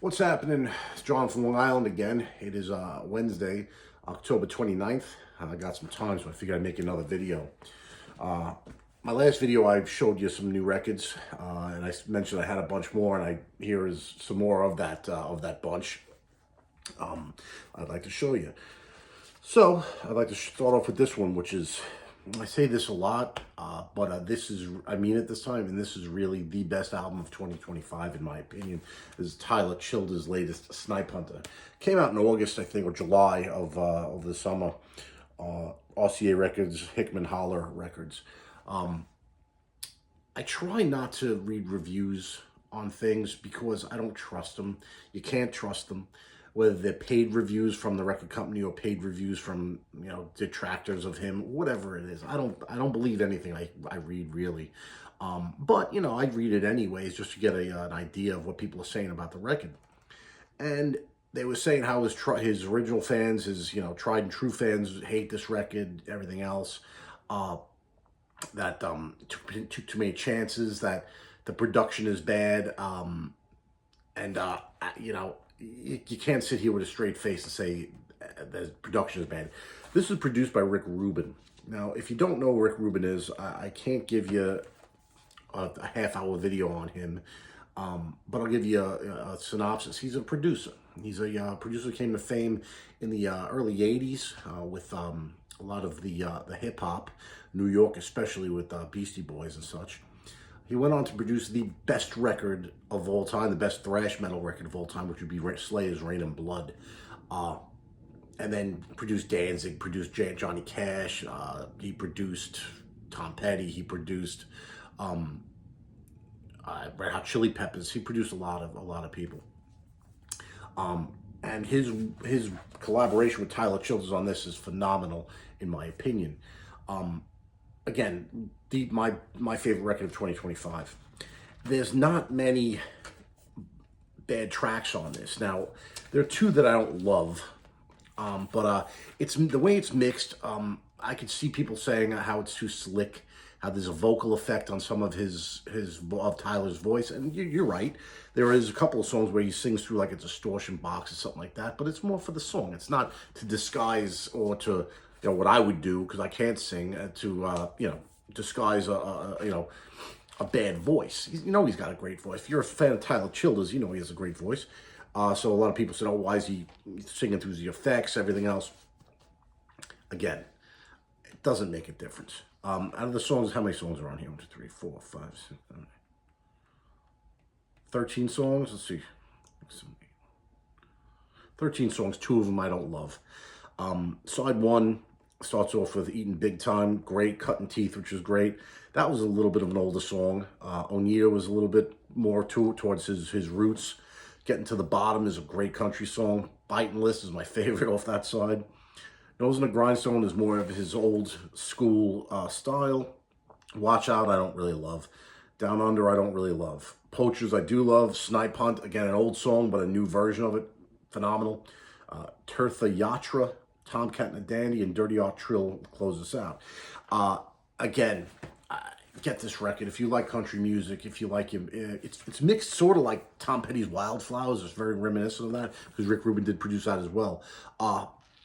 What's happening? It's John from Long Island again. It is Wednesday, October 29th. I got some time, so I figured I'd make another video. My last video, I showed you some new records, and I mentioned I had a bunch more, and here is some more of that bunch. I'd like to show you. So I'd like to start off with this one, which is, I say this a lot, but I mean it this time, and this is really the best album of 2025, in my opinion. This is Tyler Childers' latest, Snipe Hunter. Came out in August, I think, or July of the summer. RCA Records, Hickman Holler Records. I try not to read reviews on things because I don't trust them. You can't trust them, whether they're paid reviews from the record company or paid reviews from, detractors of him, whatever it is. I don't believe anything I read, really. But I read it anyways just to get an idea of what people are saying about the record. And they were saying how his original fans, his tried and true fans, hate this record, everything else. That took too many chances, that the production is bad, and you can't sit here with a straight face and say the production is bad. This is produced by Rick Rubin. Now, if you don't know who Rick Rubin is, I can't give you a half-hour video on him, but I'll give you a synopsis. He's a producer. He's a producer who came to fame in the early 80s with a lot of the hip-hop, New York especially, with Beastie Boys and such. He went on to produce the best record of all time, the best thrash metal record of all time, which would be Slayer's Rain and Blood. And then produced Danzig, produced Johnny Cash. He produced Tom Petty. He produced Red Hot Chili Peppers. He produced a lot of people. And his collaboration with Tyler Childers on this is phenomenal, in my opinion. Again, my favorite record of 2025. There's not many bad tracks on this. Now, there are two that I don't love, but it's the way it's mixed. I could see people saying how it's too slick, how there's a vocal effect on some of Tyler's voice, and you're right. There is a couple of songs where he sings through like a distortion box or something like that, but it's more for the song. It's not to disguise or to what I would do, because I can't sing, to disguise a bad voice. He's got a great voice. If you're a fan of Tyler Childers, he has a great voice. So a lot of people said, "Oh, why is he singing through the effects, everything else?" Again, it doesn't make a difference. Out of the songs, how many songs are on here? 1, 2, 3, 4, 5, 6, 7, 13 songs. Let's see. 13 songs. 2 of them I don't love. Side 1 starts off with Eating Big Time. Great. Cutting Teeth, which is great. That was a little bit of an older song. Oneida was a little bit more towards his roots. Getting to the Bottom is a great country song. Biting List is my favorite off that side. Nose in a Grindstone is more of his old school style. Watch Out, I don't really love. Down Under, I don't really love. Poachers, I do love. Snipe Hunt, again, an old song, but a new version of it. Phenomenal. Tirtha Yatra, Tomcat and a Dandy, and Dirty Art Trill close us out. Again, get this record. If you like country music, if you like him, it's mixed sort of like Tom Petty's Wildflowers. It's very reminiscent of that, because Rick Rubin did produce that as well.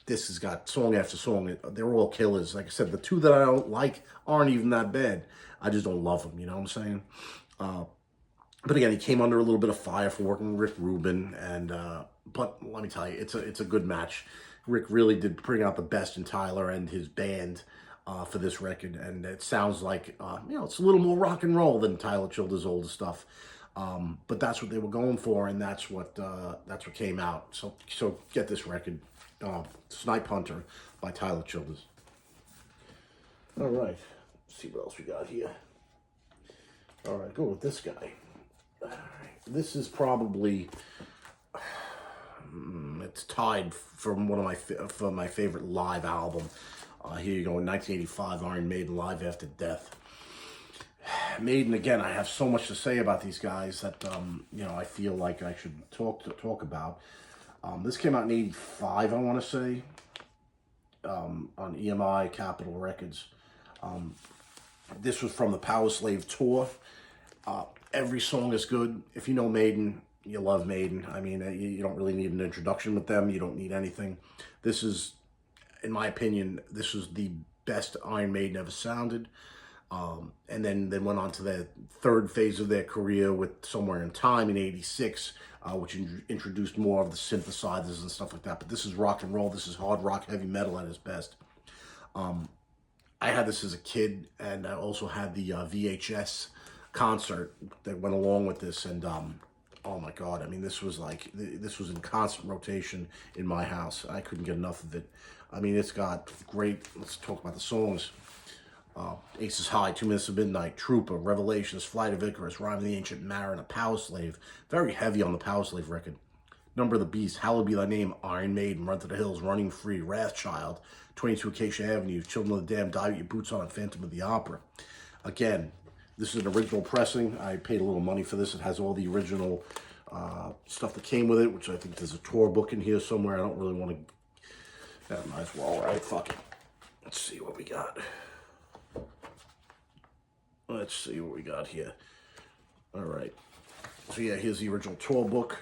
This has got song after song. They're all killers. Like I said, the 2 that I don't like aren't even that bad. I just don't love them, you know what I'm saying? But again, he came under a little bit of fire for working with Rick Rubin, and but let me tell you, it's a good match. Rick really did bring out the best in Tyler and his band for this record, and it sounds like it's a little more rock and roll than Tyler Childers' older stuff. But that's what they were going for, and that's what came out. So get this record, Snipe Hunter by Tyler Childers. All right, let's see what else we got here. All right, go with this guy. All right. This is probably it's tied for my favorite live album. Here you go, in 1985, Iron Maiden, Live After Death. Maiden, again, I have so much to say about these guys that I feel like I should talk about. This came out in 85, I want to say, on EMI Capitol Records. This was from the Power Slave tour. Every song is good. If you know Maiden, you love Maiden. I mean, you don't really need an introduction with them. You don't need anything. This is, in my opinion, this was the best Iron Maiden ever sounded. And then they went on to their third phase of their career with Somewhere in Time in '86, which introduced more of the synthesizers and stuff like that. But this is rock and roll. This is hard rock, heavy metal at its best. I had this as a kid, and I also had the VHS concert that went along with this. And oh my God, I mean, this was in constant rotation in my house. I couldn't get enough of it. I mean, it's got great, let's talk about the songs. Aces High, 2 Minutes of Midnight, Trooper, Revelations, Flight of Icarus, Rhyme of the Ancient Mariner, Power Slave. Very heavy on the Power Slave record. Number of the Beast, Hallowed Be Thy Name, Iron Maiden, Run to the Hills, Running Free, Wrathchild, 22 Acacia Avenue, Children of the Damned, Die With Your Boots On, and Phantom of the Opera. Again, this is an original pressing. I paid a little money for this. It has all the original stuff that came with it, which I think there's a tour book in here somewhere. I don't really want to... That might as well, right? Fuck it. Let's see what we got. Let's see what we got here. All right. So yeah, here's the original tour book.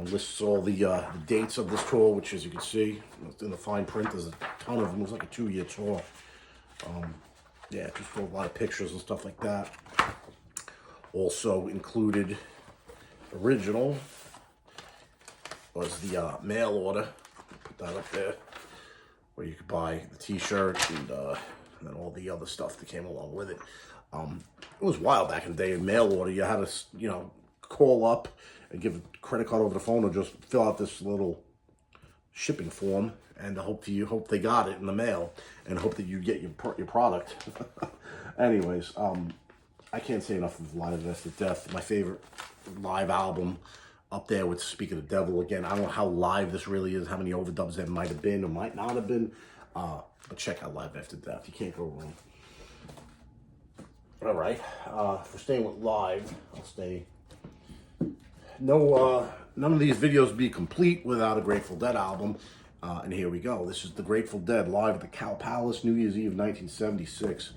Lists all the dates of this tour, which, as you can see, in the fine print, there's a ton of them. It was like a 2-year tour. Yeah, just a lot of pictures and stuff like that. Also included, original, was the mail order. Put that up there, where you could buy the T-shirt and then all the other stuff that came along with it. It was wild back in the day. In mail order, you had to, call up and give a credit card over the phone, or just fill out this little shipping form and hope they got it in the mail, and hope that you get your product. Anyways, I can't say enough of Live Vest at Death. My favorite live album, up there with Speak of the Devil. Again, I don't know how live this really is, how many overdubs there might have been or might not have been, but check out Live After Death. You can't go wrong. All right, if we're staying with live, I'll stay. No, none of these videos would be complete without a Grateful Dead album. And here we go. This is the Grateful Dead live at the Cow Palace, New Year's Eve, 1976.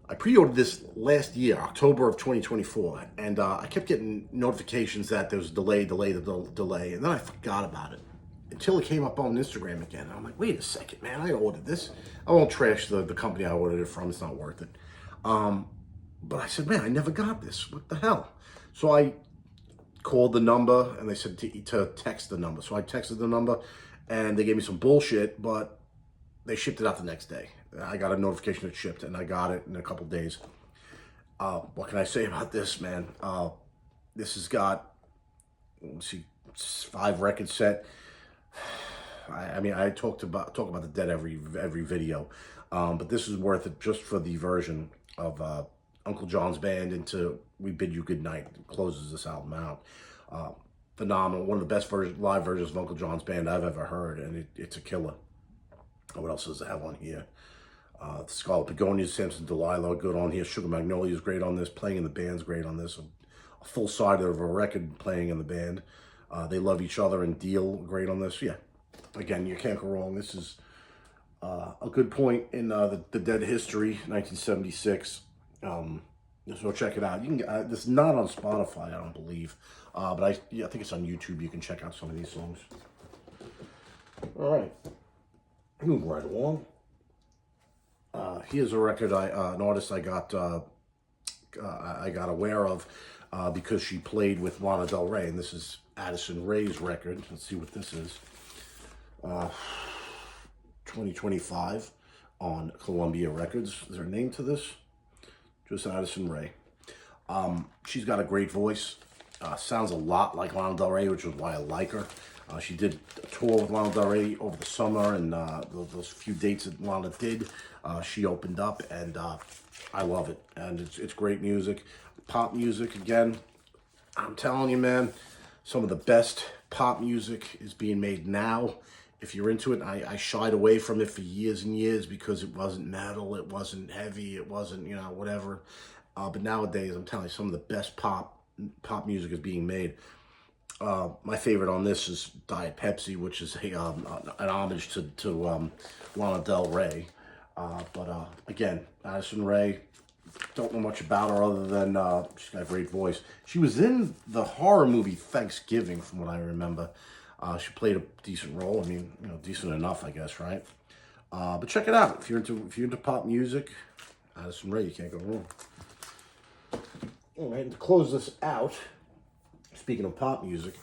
I pre-ordered this last year, October of 2024, and I kept getting notifications that there was delay, and then I forgot about it until it came up on Instagram again. I'm like, wait a second, man, I ordered this. I won't trash the company I ordered it from. It's not worth it. But I said, man, I never got this. What the hell? So I called the number, and they said to text the number. So I texted the number, and they gave me some bullshit, but they shipped it out the next day. I got a notification it shipped, and I got it in a couple days. What can I say about this, man? This has got, let's see, 5 record set. I mean, I talk about the Dead every video, but this is worth it just for the version of Uncle John's band into We Bid You Good Night. It closes this album out. Phenomenal. One of the best live versions of Uncle John's band I've ever heard, and it's a killer. What else does it have on here? Scarlet Begonias, Samson Delilah are good on here. Sugar Magnolia is great on this. Playing in the band's great on this. A full side of a record playing in the band. They Love Each Other and Deal, great on this. Yeah, again, you can't go wrong. This is a good point in the Dead history, 1976. So check it out. You can. This is not on Spotify, I don't believe, but I think it's on YouTube. You can check out some of these songs. All right, move right along. Here's a record an artist I got aware of because she played with Lana Del Rey, and this is Addison Rae's record. Let's see what this is. 2025 on Columbia Records. Is there a name to this? Just Addison Rae. She's got a great voice. Sounds a lot like Lana Del Rey, which is why I like her. She did a tour with Lana Del Rey over the summer, and those few dates that Lana did, she opened up, and I love it. And it's great music. Pop music, again, I'm telling you, man, some of the best pop music is being made now. If you're into it, I shied away from it for years and years because it wasn't metal, it wasn't heavy, it wasn't, whatever. But nowadays, I'm telling you, some of the best pop music is being made. My favorite on this is Diet Pepsi, which is an homage to Lana Del Rey. But again, Addison Rae, Don't know much about her other than she's got a great voice. She was in the horror movie Thanksgiving, from what I remember. She played a decent role. I mean, decent enough, I guess, right? But check it out if you're into pop music. Addison Rae, you can't go wrong. All right, and to close this out, speaking of pop music,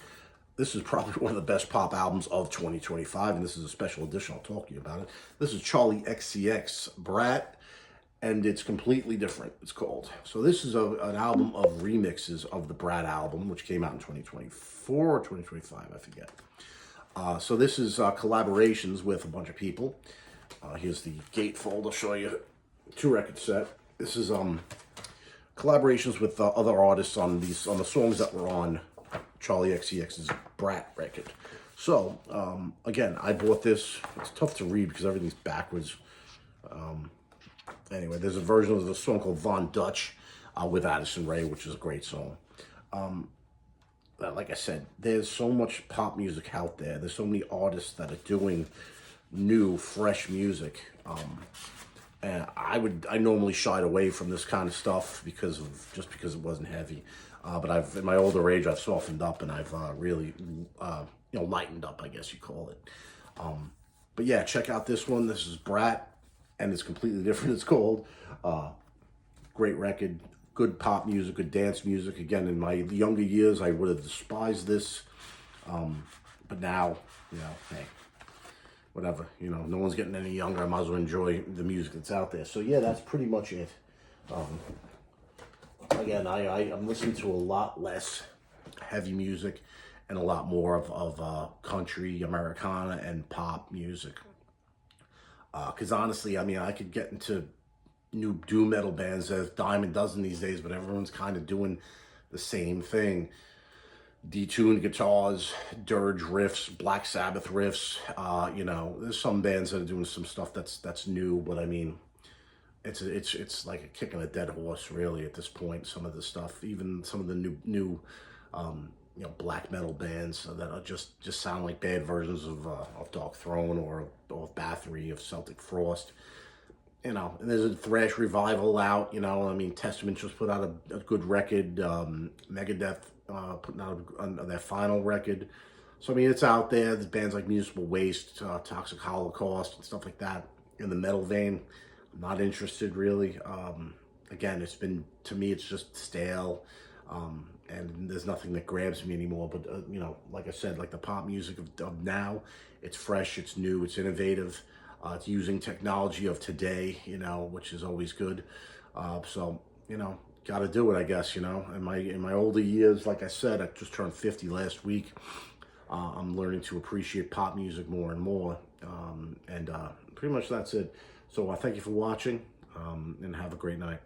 this is probably one of the best pop albums of 2025, and this is a special edition. I'll talk to you about it. This is Charlie XCX, Brat, and it's completely different, it's called. So this is an album of remixes of the Brat album, which came out in 2024 or 2025, I forget. So this is collaborations with a bunch of people. Here's the gatefold. I'll show you 2-record set. This is collaborations with other artists on the songs that were on Charlie XCX's Brat record. So again, I bought this. It's tough to read because everything's backwards. Anyway, there's a version of the song called Von Dutch with Addison Rae, which is a great song. Like I said, there's so much pop music out there. There's so many artists that are doing new, fresh music. And I normally shied away from this kind of stuff because it wasn't heavy. But in my older age, I've softened up and I've really, lightened up, I guess you call it. But yeah, check out this one. This is Brat, and it's completely different. It's called. Great record, good pop music, good dance music. Again, in my younger years, I would have despised this. But now, hey, whatever. No one's getting any younger. I might as well enjoy the music that's out there. So yeah, that's pretty much it. Again, I'm listening to a lot less heavy music and a lot more of country, Americana, and pop music. Because honestly, I mean, I could get into new doom metal bands as dime a dozen these days, but everyone's kind of doing the same thing. Detuned guitars, dirge riffs, Black Sabbath riffs. There's some bands that are doing some stuff that's new, but I mean, it's like a kick in a dead horse, really, at this point. Some of the stuff, even some of the new black metal bands that are just sound like bad versions of Dark Throne or of Bathory, of Celtic Frost. And there's a thrash revival out. I mean, Testament just put out a good record. Megadeth putting out their final record. So I mean, it's out there. There's bands like Municipal Waste, Toxic Holocaust, and stuff like that in the metal vein. I'm not interested, really. Again, to me, it's just stale. And there's nothing that grabs me anymore. But, like I said, like the pop music of now, it's fresh, it's new, it's innovative. It's using technology of today, which is always good. So, got to do it, I guess, In my older years, like I said, I just turned 50 last week. I'm learning to appreciate pop music more and more. And pretty much that's it. So thank you for watching, and have a great night.